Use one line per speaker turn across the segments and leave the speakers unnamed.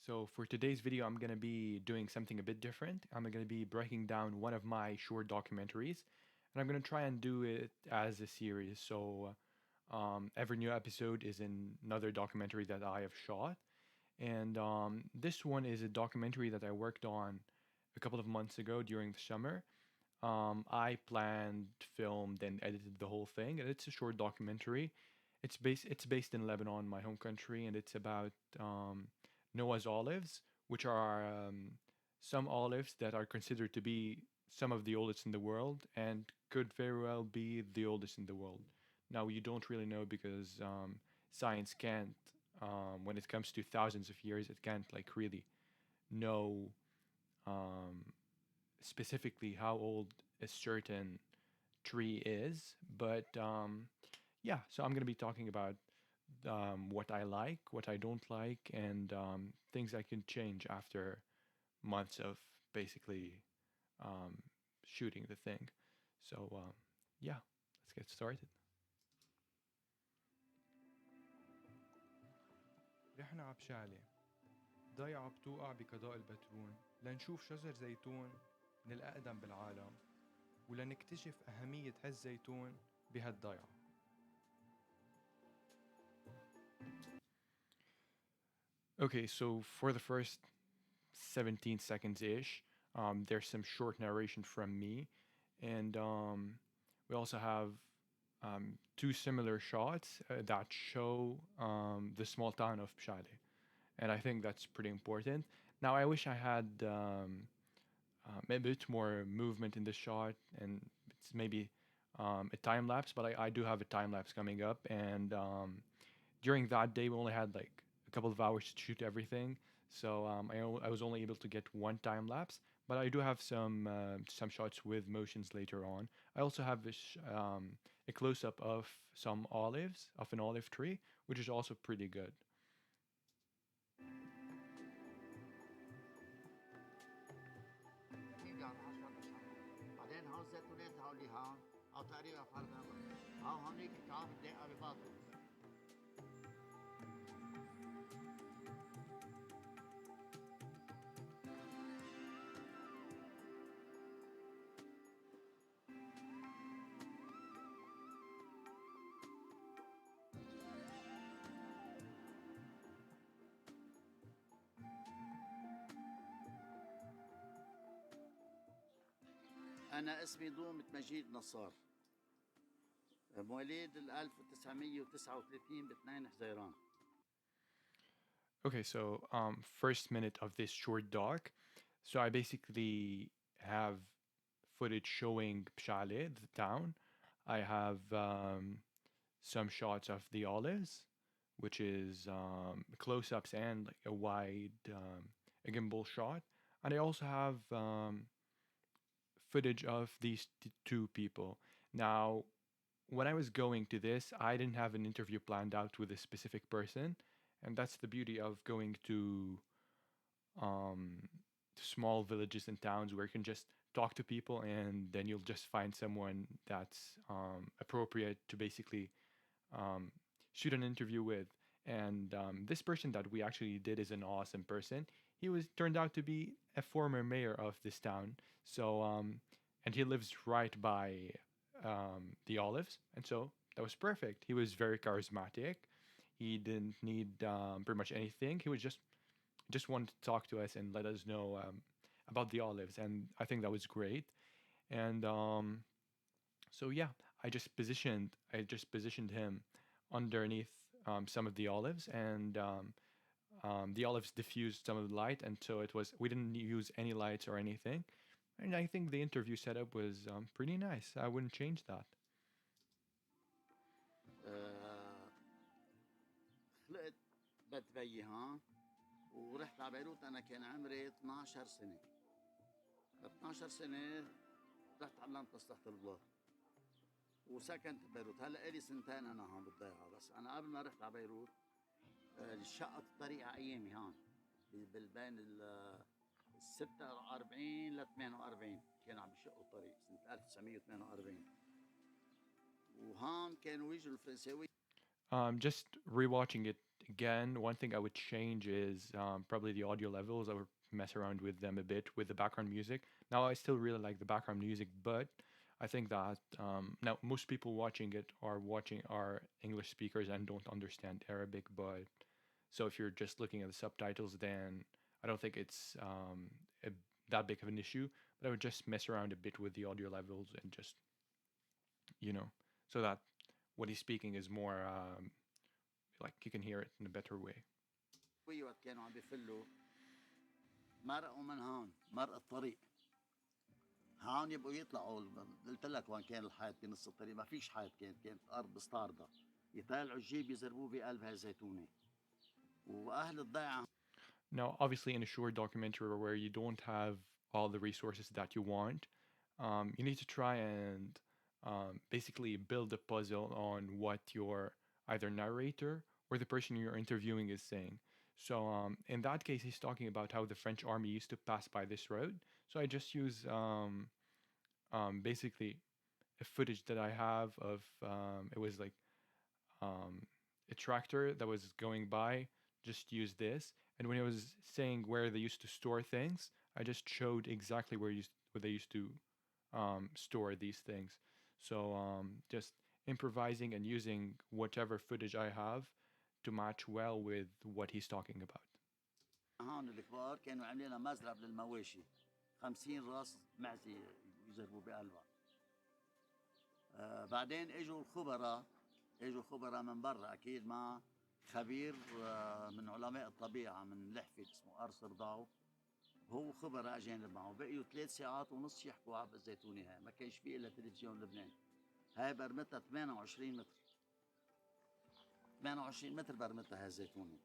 So for today's video, I'm going to be doing something a bit different. I'm going to be breaking down one of my short documentaries, and I'm going to try and do it as a series. So every new episode is another documentary that I have shot. And this one is a documentary that I worked on a couple of months ago during the summer. I planned, filmed, and edited the whole thing, and it's a short documentary. It's based in Lebanon, my home country, and it's about Noah's olives, which are some olives that are considered to be some of the oldest in the world and could very well be the oldest in the world. Now, you don't really know because science can't, when it comes to thousands of years, it can't like really know um, specifically how old a certain tree is. But yeah, so I'm going to be talking about what I like, what I don't like, and things I can change after months of basically um, shooting the thing. So yeah, let's get started.
رحنا عبشالة ضيعة بتوقع بقضاء البترون لنشوف شجر زيتون من الأقدم بالعالم ولنكتشف أهمية هالزيتون بهالضيعة.
Okay, so for the first 17 seconds ish, there's some short narration from me, and we also have two similar shots that show the small town of Pshale. And I think that's pretty important. Now, I wish I had a bit more movement in the shot, and it's maybe a time lapse, but I do have a time lapse coming up, and during that day, we only had like a couple of hours to shoot everything, so I was only able to get one time lapse. But I do have some shots with motions later on. I also have a close up of some olives, of an olive tree, which is also pretty good.
اكيد يعني 10 بعدين هون الزيتونات هون اللي هون او تقريبا فرضا هون هونيك الكعاب الدقيقه بباطل. أنا اسمي دومة مجيد نصار، مواليد 1939 ب 2 حزيران.
Okay, so first minute of this short doc. So I basically have footage showing Pshale, the town. I have some shots of the olives, which is close-ups and like a wide a gimbal shot. And I also have footage of these two people. Now, when I was going to this, I didn't have an interview planned out with a specific person, and that's the beauty of going um, to small villages and towns where you can just talk to people, and then you'll just find someone that's appropriate to basically um, shoot an interview with. And this person that we actually did is an awesome person. He was turned out to be a former mayor of this town. So and he lives right by the olives, and so that was perfect. He was very charismatic. He didn't need pretty much anything. He was just wanted to talk to us and let us know about the olives, and I think that was great. And so yeah, I just positioned him underneath some of the olives, and the olives diffused some of the light, and so it was we didn't use any lights or anything. And I think the interview setup was pretty nice. I wouldn't change that.
خلقت بيت بيي هون ورحت على بيروت. أنا كان عمري 12 سنة. 12 سنة رحت علمت مصلحة البلاط وسكنت ببيروت. هلا إلي سنتين أنا هون بالضيعة، بس أنا قبل ما رحت على بيروت شقت الطريق على أيامي هون بين ال 46 ل 48 كانوا عم يشقوا الطريق سنة 1948. وهون كانوا يجوا الفرنساوي.
Just rewatching it again, one thing I would change is probably the audio levels. I would mess around with them a bit with the background music. Now, I still really like the background music, but I think that now most people watching it are English speakers and don't understand Arabic. But so if you're just looking at the subtitles, then I don't think it's a, that big of an issue. But I would just mess around a bit with the audio levels and just so that what he's speaking is more like you can hear it in a better way.
وقت كانوا عم بفلوا مرقوا من هون مرق الطريق هون يبقوا يطلعوا قلت لك وين كان الحيط بنص الطريق ما فيش حيط كانت الارض مستعرضه يطلعوا الجيب يزربوه بقلب هالزيتونه واهل الضيعه.
Now, obviously, in a short documentary where you don't have all the resources that you want, you need to try and basically build a puzzle on what your either narrator or the person you're interviewing is saying. So, in that case, he's talking about how the French army used to pass by this road. So, I just use basically a footage that I have of it was like um, a tractor that was going by. Just use this, and when it was saying where they used to store things, I just showed exactly where they used to store these things. So just improvising and using whatever footage I have to match well with what he's talking about.
هون الكبار كانوا عاملين مزرعه للمواشي 50 راس معزه يزربوا بقلبها. بعدين اجوا خبراء من برا اكيد مع خبير من علماء الطبيعه من لحفه اسمه ارثر داو. هو خبراء اجانب معه بقيوا 3 ساعات ونص يحكوا على الزيتونه هاي ما كانش في الا تلفزيون لبنان. هاي برمتها 28 متر 28 متر برمتها هاي الزيتونه.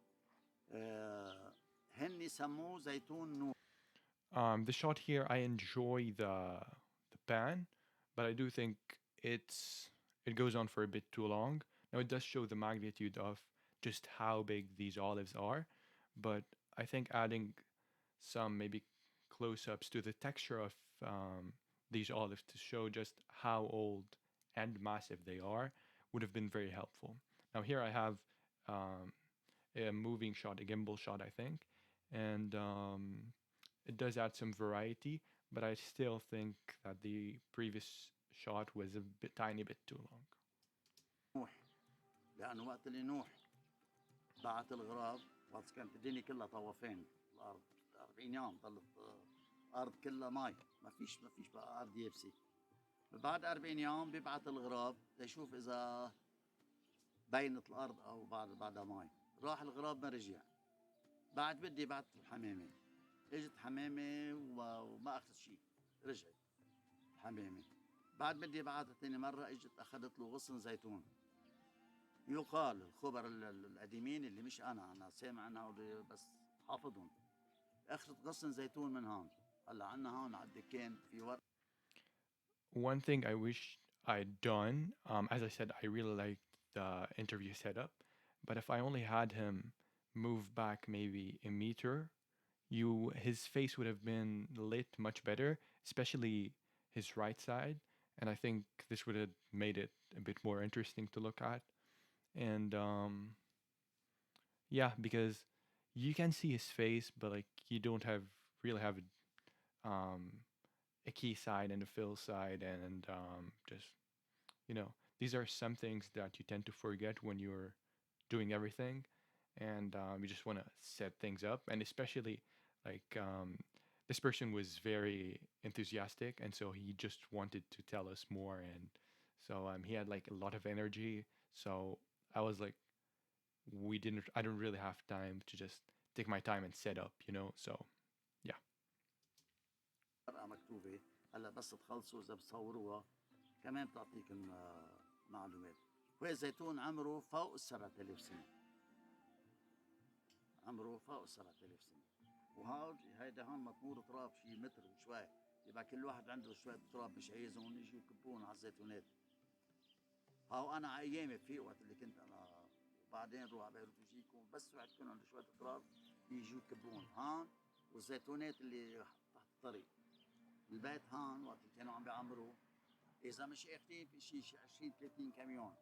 هني سموه زيتون نور.
The shot here, I enjoy the pan, but I do think it goes on for a bit too long. Now it does show the magnitude of just how big these olives are, but I think adding some maybe close-ups to the texture of these olives to show just how old and massive they are would have been very helpful. Now here I have a moving shot, a gimbal shot, I think, and it does add some variety, but I still think that the previous shot was a tiny bit too long.
نوح لانه وقت اللي نوح بعت الغراب وقت كانت الدنيا كلها طوفان الارض 40 يوم ضلت الارض كلها مي ما فيش بقى ارض يابسه. بعد 40 يوم بيبعت الغراب ليشوف اذا بينت الارض او بعدها مي. راح الغراب ما رجع. بعد بدي بعت الحمامه اجت حمامه وما اخذت شيء رجعت الحمامه. بعد بدي بعتها ثاني مره اجت اخذت له غصن زيتون. يقال الخبراء القديمين اللي مش انا سامع عنها بس حافظهم اخذت غصن زيتون من هون. هلا عندنا هون على الدكان في ورق.
One thing I wish I'd done, as I said, I really liked the interview setup, but if I only had him move back maybe a meter, his face would have been lit much better, especially his right side, and I think this would have made it a bit more interesting to look at. And yeah, because you can see his face, but like you don't really have a key side and a fill side, and just these are some things that you tend to forget when you're doing everything, and you just want to set things up, and especially like this person was very enthusiastic, and so he just wanted to tell us more, and so he had like a lot of energy. So I was like, I don't really have time to just take my time and set up, so yeah.
ورقه مكتوبه هلا بس تخلصوا اذا بتصوروها كمان بتعطيكم معلومات. وهي زيتون عمره فوق 7000 سنه. عمره فوق 7000 سنه. هيدا هون مطمور تراب شي متر وشوي. يبقى كل واحد عنده شويه تراب مش عايزهم يجوا يكبون على الزيتونات. هاو انا على ايامي في وقت اللي كنت انا وبعدين روح على بيروت يجيكم بس وقت يكون عنده شويه تراب يجوا يكبون هون والزيتونات اللي تحت الطريق. البيت هون وقت اللي كانوا عم بيعمروا اذا مش اخذين في شيء 20 30 كاميون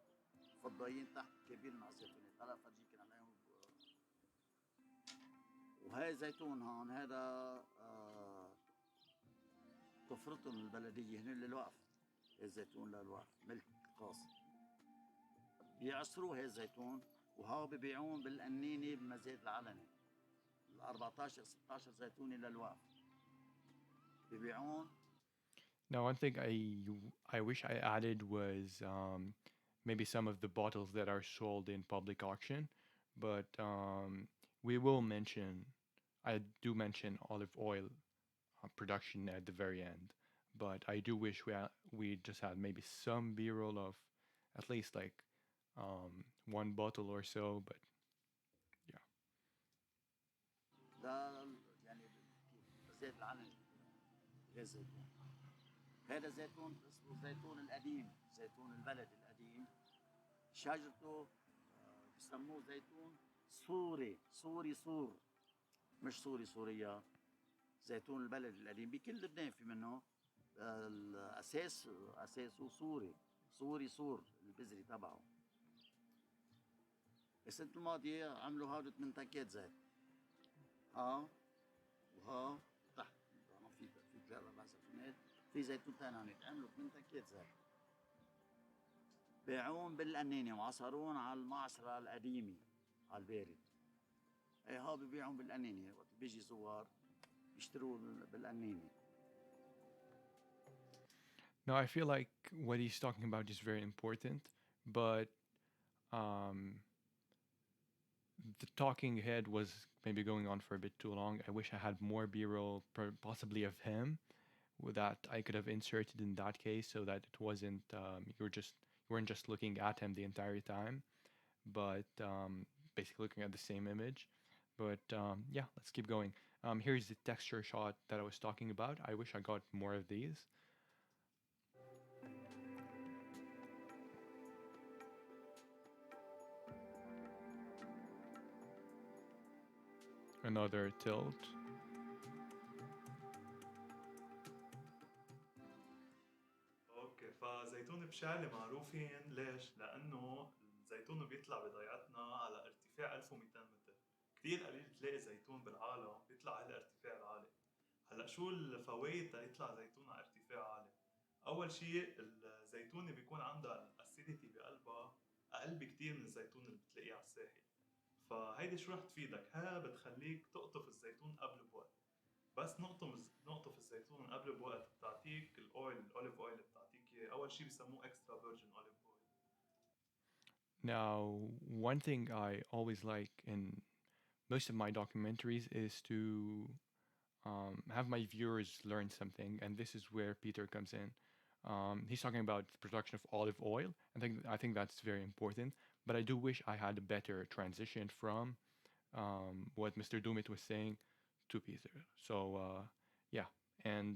فضايين تحت كبير مع الزيتونات. هلا فرجيكم عليهم وهاي الزيتون هون هذا طفرتهم البلدية هن للوقف. الزيتون للوقف ملك خاص. بيعصروا هاي الزيتون وها ببيعون بالقنينة بمزاد العلني. ال 14 16 زيتونة للوقف ببيعون.
Now, one thing I wish I added was maybe some of the bottles that are sold in public auction, but we will mention. I do mention olive oil production at the very end, but I do wish we just had maybe some B-roll of at least like one bottle or so. But yeah.
ده يعني زيت العلني غير زيتون. هذا زيتون اسمه الزيتون القديم، زيتون البلد القديم. شجرته بسموه زيتون سوري، سوري سور، مش سوري سوريا. زيتون البلد القديم بكل لبنان في منه. الاساس اساسه سوري، سوري سور البذري تبعه. السنة الماضية عملوا هودة من تنكات زيت. ها وها تحت في 3 4 زيتونات، في زيتون ثاني عم يتعملوا 8 تنكات زيت. بيعون بالقنينة وعصرون على المعصرة القديمة على البارد. اي ها ببيعون بالقنينة، وقت بيجي زوار بيشتروا بالقنينة.
Now I feel like what he's talking about is very important, but um, the talking head was maybe going on for a bit too long. I wish I had more B-roll, possibly of him, that I could have inserted in that case, so that it wasn't you weren't just looking at him the entire time, but basically looking at the same image. But yeah, let's keep going. Here's the texture shot that I was talking about. I wish I got more of these. Another tilt.
اوكي، فزيتون بشعلة معروفين ليش؟ لأنه الزيتون بيطلع بضيعتنا على ارتفاع 1200 متر. كتير قليل تلاقي زيتون بالعالم بيطلع هالارتفاع العالي. هلا شو الفوائد تيطلع زيتون على ارتفاع عالي؟ أول شيء الزيتونة بيكون عندها الاسيديتي بقلبها أقل بكتير من الزيتون اللي بتلاقيه على الساحل. فهيدي شو رح تفيدك؟ ها بتخليك تقطف الزيتون قبل بوقت. بس نقطف الزيتون قبل بوقت بتعطيك الاوليف اويل بتعطيك اياه. اول شيء بسموه اكسترا فيرجن اوليف اويل.
Now, one thing I always like in most of my documentaries is to have my viewers learn something, and this is where Peter comes in. He's talking about the production of olive oil. I think that's very important. But I do wish I had a better transition from what Mr. Dumit was saying to Peter. So yeah, and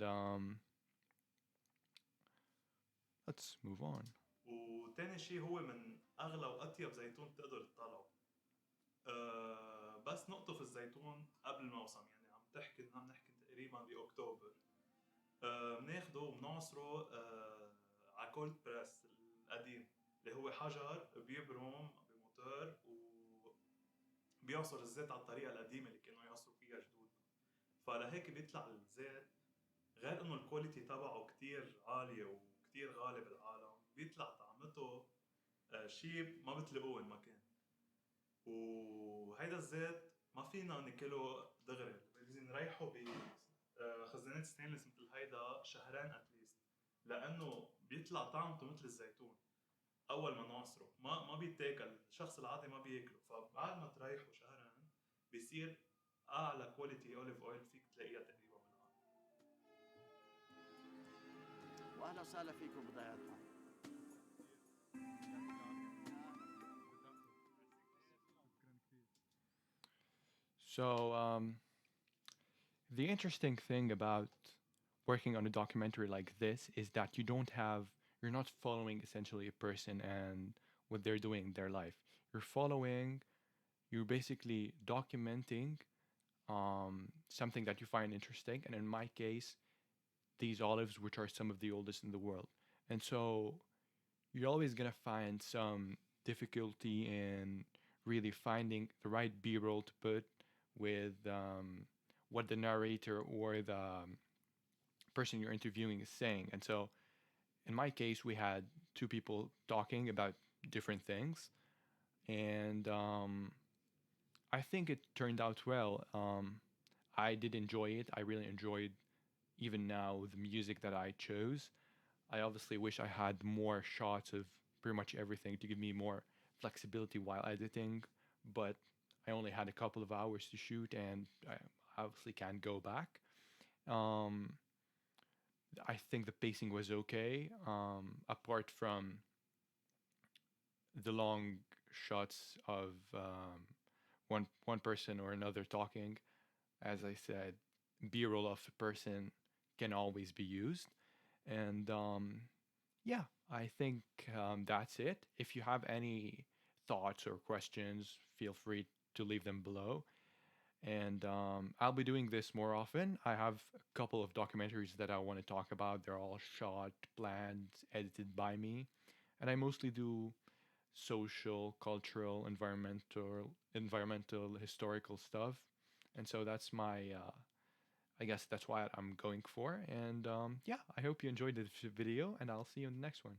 let's move on.
وتاني شيء هو من اغلى واطيب زيتون تقدر تطلعه. بس نقطف الزيتون قبل الموسم، يعني عم نحكي تقريبا باكتوبر. بناخده وبنعصره على كولد بريس القديم، اللي هو حجر بيبرم بموتور وبيعصر الزيت على الطريقة القديمة اللي كانوا يعصروا فيها جدودنا. فلهيك بيطلع الزيت، غير انه الكواليتي تبعه كتير عالية وكتير غالي بالعالم، بيطلع طعمته شيء ما بتلاقوه المكان. وهيدا الزيت ما فينا ناكله دغري، لازم نريحه بخزانات ستانلس مثل هيدا شهرين اتليست، لانه بيطلع طعمته مثل الزيتون اول ما نعصره. ما بيتاكل، الشخص العادي ما بياكله. فبعد ما تريحه شهرين بيصير اعلى كواليتي اوليف اويل فيك تلاقيها تقريبا بالعالم.
واهلا وسهلا فيكم بضيعتنا.
So the interesting thing about working on a documentary like this is that you're not following essentially a person and what they're doing in their life. You're basically documenting something that you find interesting. And in my case, these olives, which are some of the oldest in the world. And so you're always going to find some difficulty in really finding the right B-roll to put with what the narrator or the person you're interviewing is saying. And so in my case, we had two people talking about different things, and I think it turned out well. I did enjoy it. I really enjoyed even now the music that I chose. I obviously wish I had more shots of pretty much everything to give me more flexibility while editing, but I only had a couple of hours to shoot, and I obviously can't go back. Um, I think the pacing was okay, apart from the long shots of one person or another talking. As I said, B-roll of a person can always be used, and yeah, I think that's it. If you have any thoughts or questions, feel free to leave them below. And I'll be doing this more often. I have a couple of documentaries that I want to talk about. They're all shot, planned, edited by me, and I mostly do social, cultural, environmental, historical stuff. And so that's my, I guess that's what I'm going for. And yeah, I hope you enjoyed this video, and I'll see you in the next one.